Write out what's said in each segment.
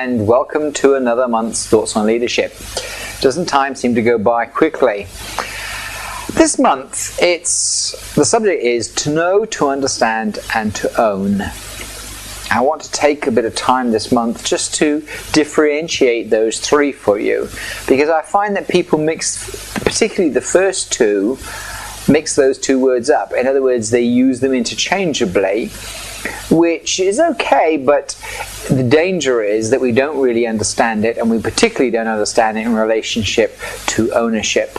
and welcome to another month's Thoughts on Leadership. Doesn't time seem to go by quickly? This month, the subject is to know, to understand, and to own. I want to take a bit of time this month just to differentiate those three for you, because I find that people mix, particularly the first two, mix those two words up. In other words, they use them interchangeably, which is okay, but the danger is that we don't really understand it, and we particularly don't understand it in relationship to ownership.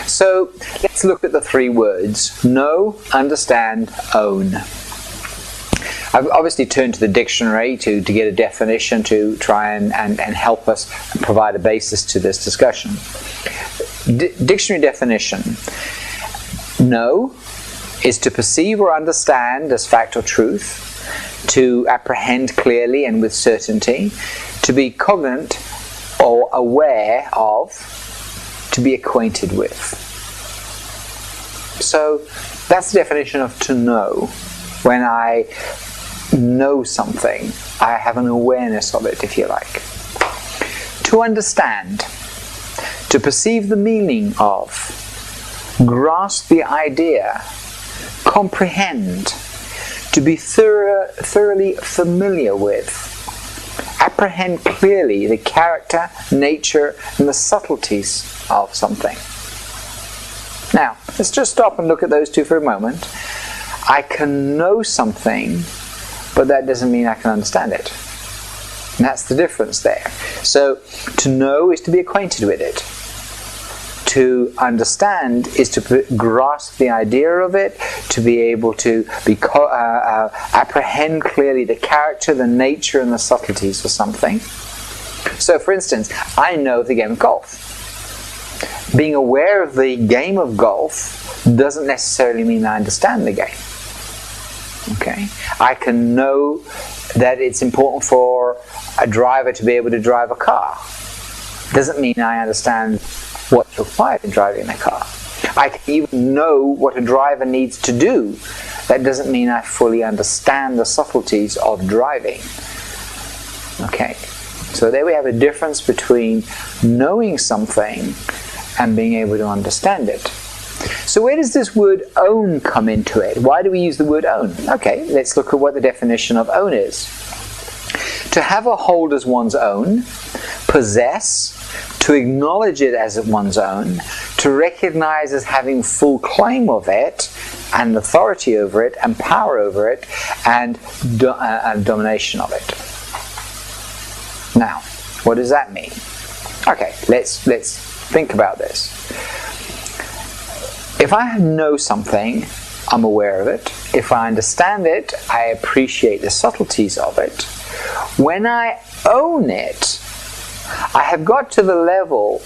So let's look at the three words: know, understand, own. I've obviously turned to the dictionary to get a definition to try and help us provide a basis to this discussion. Dictionary definition: know is to perceive or understand as fact or truth, to apprehend clearly and with certainty, to be cognate or aware of, to be acquainted with. So that's the definition of to know. When I know something, I have an awareness of it, if you like. To understand, to perceive the meaning of, grasp the idea, comprehend, to be thoroughly familiar with, apprehend clearly the character, nature, and the subtleties of something. Now, let's just stop and look at those two for a moment. I can know something, but that doesn't mean I can understand it. And that's the difference there. So, to know is to be acquainted with it. To understand is to grasp the idea of it, to be able to apprehend clearly the character, the nature, and the subtleties of something. So, for instance, I know the game of golf. Being aware of the game of golf doesn't necessarily mean I understand the game. Okay? I can know that it's important for a driver to be able to drive a car. Doesn't mean I understand what's required in driving a car. I can even know what a driver needs to do. That doesn't mean I fully understand the subtleties of driving. Okay, so there we have a difference between knowing something and being able to understand it. So where does this word own come into it? Why do we use the word own? Okay, let's look at what the definition of own is. To have or hold as one's own, possess, to acknowledge it as one's own, to recognize as having full claim of it, and authority over it, and power over it, and domination of it. Now, what does that mean? Okay, let's think about this. If I know something, I'm aware of it. If I understand it, I appreciate the subtleties of it. When I own it, I have got to the level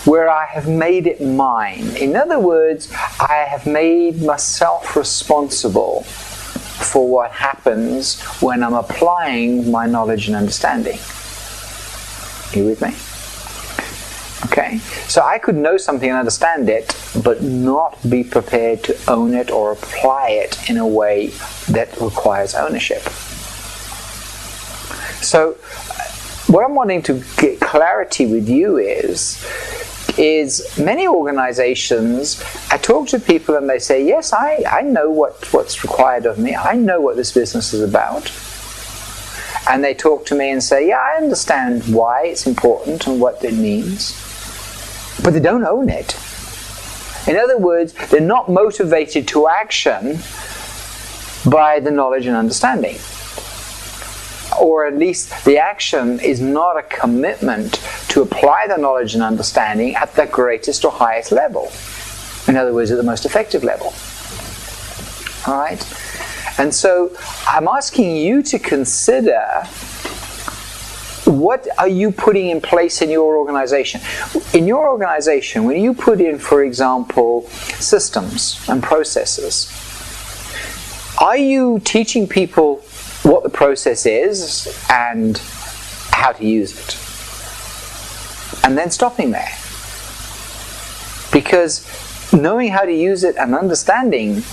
where I have made it mine. In other words, I have made myself responsible for what happens when I'm applying my knowledge and understanding. Are you with me? Okay, so I could know something and understand it, but not be prepared to own it or apply it in a way that requires ownership. So, what I'm wanting to get clarity with you is many organizations, I talk to people and they say, yes, I know what's required of me. I know what this business is about. And they talk to me and say, yeah, I understand why it's important and what it means. But they don't own it. In other words, they're not motivated to action by the knowledge and understanding. Or at least the action is not a commitment to apply the knowledge and understanding at the greatest or highest level. In other words, at the most effective level. Alright? And so I'm asking you to consider, what are you putting in place in your organization? In your organization, when you put in, for example, systems and processes, are you teaching people what the process is and how to use it? And then stopping there. Because knowing how to use it and understanding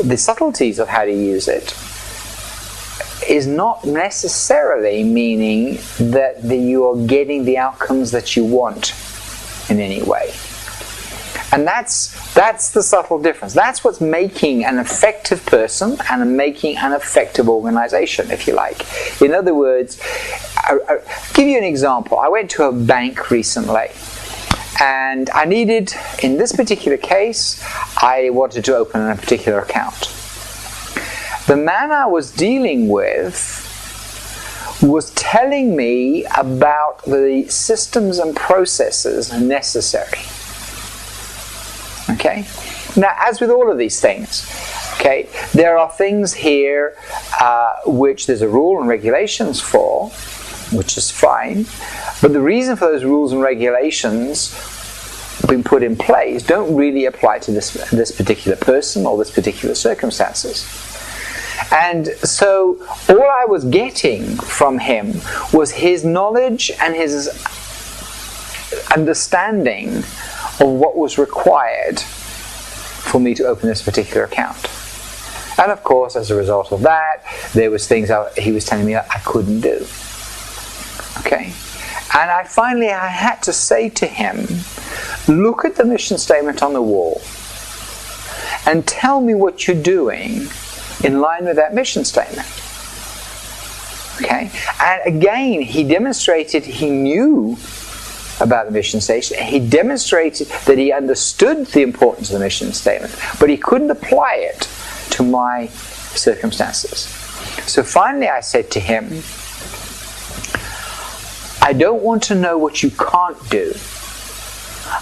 the subtleties of how to use it is not necessarily meaning that you are getting the outcomes that you want in any way. And that's the subtle difference. That's what's making an effective person and making an effective organization, if you like. In other words, I'll give you an example. I went to a bank recently, and I needed, in this particular case, I wanted to open a particular account. The man I was dealing with was telling me about the systems and processes necessary. Okay? Now, as with all of these things, okay, there are things here which there's a rule and regulations for, which is fine, but the reason for those rules and regulations being put in place don't really apply to this particular person or this particular circumstances. And so all I was getting from him was his knowledge and his understanding of what was required for me to open this particular account. And of course, as a result of that, there was things he was telling me I couldn't do. Okay? And I had to say to him, look at the mission statement on the wall and tell me what you're doing in line with that mission statement. Okay? And again, he demonstrated he knew about the mission statement. He demonstrated that he understood the importance of the mission statement, but he couldn't apply it to my circumstances. So finally I said to him, I don't want to know what you can't do.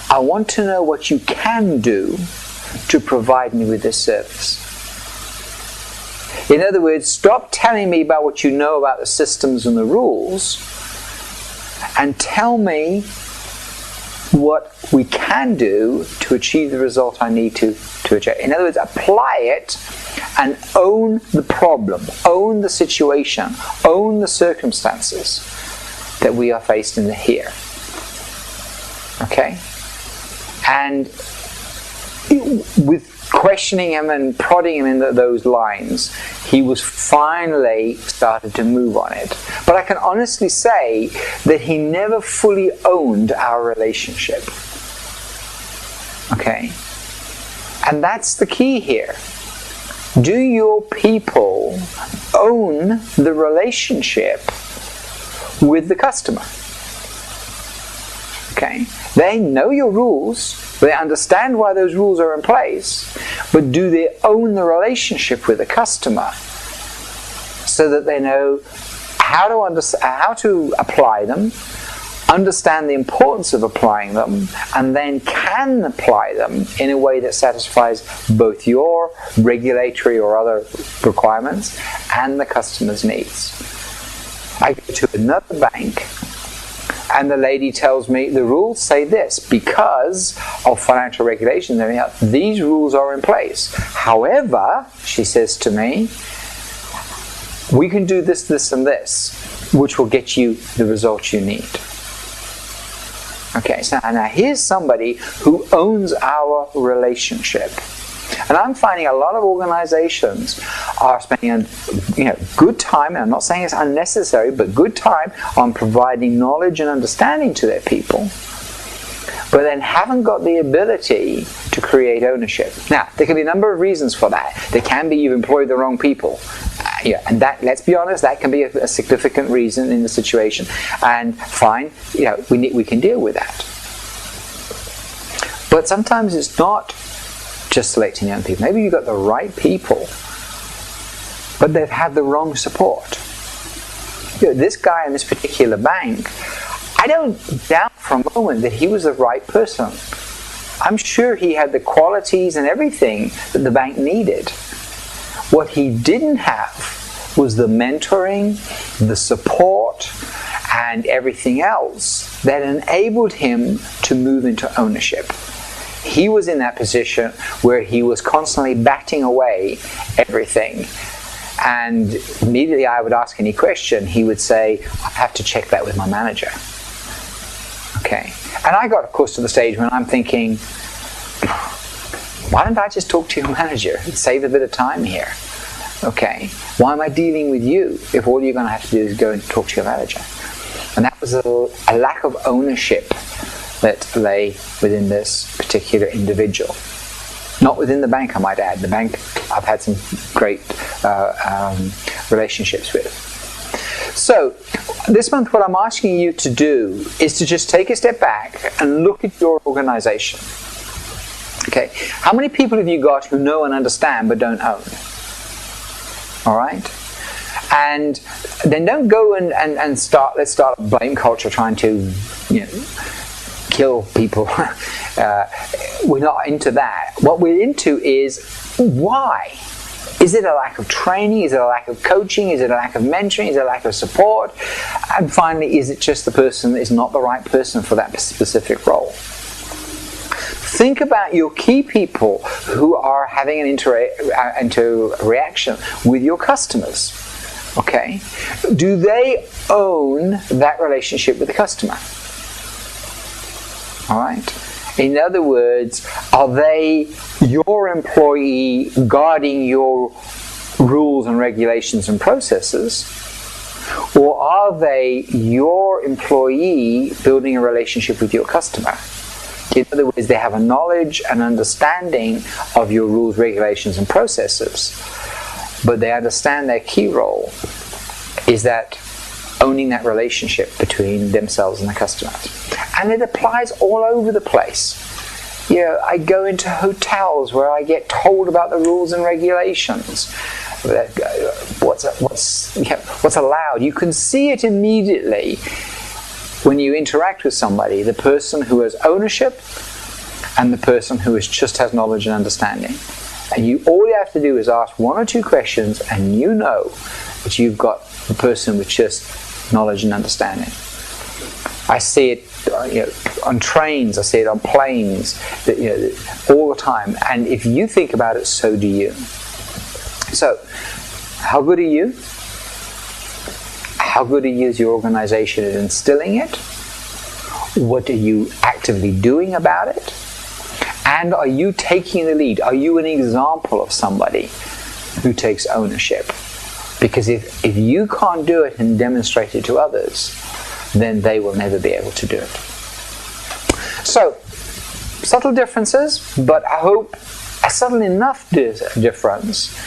I want to know what you can do to provide me with this service. In other words, stop telling me about what you know about the systems and the rules, and tell me what we can do to achieve the result I need to achieve. In other words, apply it and own the problem, own the situation, own the circumstances that we are faced in the here. Okay? And with questioning him and prodding him in those lines, he was finally started to move on it. But I can honestly say that he never fully owned our relationship. Okay? And that's the key here. Do your people own the relationship with the customer? Okay? They know your rules, they understand why those rules are in place, but do they own the relationship with the customer so that they know how to apply them, understand the importance of applying them, and then can apply them in a way that satisfies both your regulatory or other requirements and the customer's needs. I go to another bank, and the lady tells me the rules say this because of financial regulations. These rules are in place. However, she says to me, we can do this, this, and this, which will get you the results you need. Okay, so now here's somebody who owns our relationship. And I'm finding a lot of organizations are spending good time, and I'm not saying it's unnecessary, but good time on providing knowledge and understanding to their people, but then haven't got the ability to create ownership. Now, there can be a number of reasons for that. There can be you've employed the wrong people. And that, let's be honest, that can be a significant reason in the situation. And fine, we can deal with that. But sometimes it's not just selecting young people. Maybe you've got the right people, but they've had the wrong support. This guy in this particular bank, I don't doubt for a moment that he was the right person. I'm sure he had the qualities and everything that the bank needed. What he didn't have was the mentoring, the support, and everything else that enabled him to move into ownership. He was in that position where he was constantly batting away everything. And immediately I would ask any question, he would say, I have to check that with my manager. Okay. And I got, of course, to the stage when I'm thinking, why don't I just talk to your manager and save a bit of time here? Okay, why am I dealing with you if all you're going to have to do is go and talk to your manager? And that was a lack of ownership that lay within this particular individual. Not within the bank, I might add. The bank I've had some great relationships with. So, this month what I'm asking you to do is to just take a step back and look at your organization. Okay, how many people have you got who know and understand but don't own? All right? And then don't go and start a blame culture trying to, kill people. We're not into that. What we're into is why. Is it a lack of training? Is it a lack of coaching? Is it a lack of mentoring? Is it a lack of support? And finally, is it just the person is not the right person for that specific role? Think about your key people who are having an interaction with your customers. Okay? Do they own that relationship with the customer? All right? In other words, are they your employee guarding your rules and regulations and processes? Or are they your employee building a relationship with your customer? In other words, they have a knowledge and understanding of your rules, regulations, and processes, but they understand their key role is that owning that relationship between themselves and the customer. And it applies all over the place. I go into hotels where I get told about the rules and regulations. What's allowed. You can see it immediately when you interact with somebody, the person who has ownership and the person who just has knowledge and understanding. And all you have to do is ask one or two questions and you know that you've got the person with just knowledge and understanding. I see it on trains, I see it on planes, all the time. And if you think about it, so do you. So, how good are you? How good are you as your organization at instilling it? What are you actively doing about it? And are you taking the lead? Are you an example of somebody who takes ownership? Because if you can't do it and demonstrate it to others, then they will never be able to do it. So, subtle differences, but I hope a subtle enough difference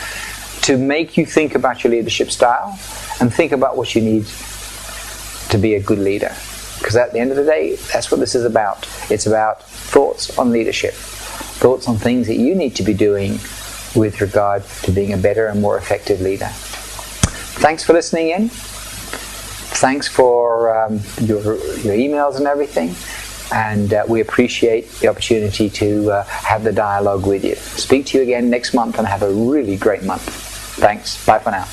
to make you think about your leadership style and think about what you need to be a good leader. Because at the end of the day, that's what this is about. It's about thoughts on leadership, thoughts on things that you need to be doing with regard to being a better and more effective leader. Thanks for listening in. Thanks for your emails and everything. And we appreciate the opportunity to have the dialogue with you. Speak to you again next month and have a really great month. Thanks. Bye for now.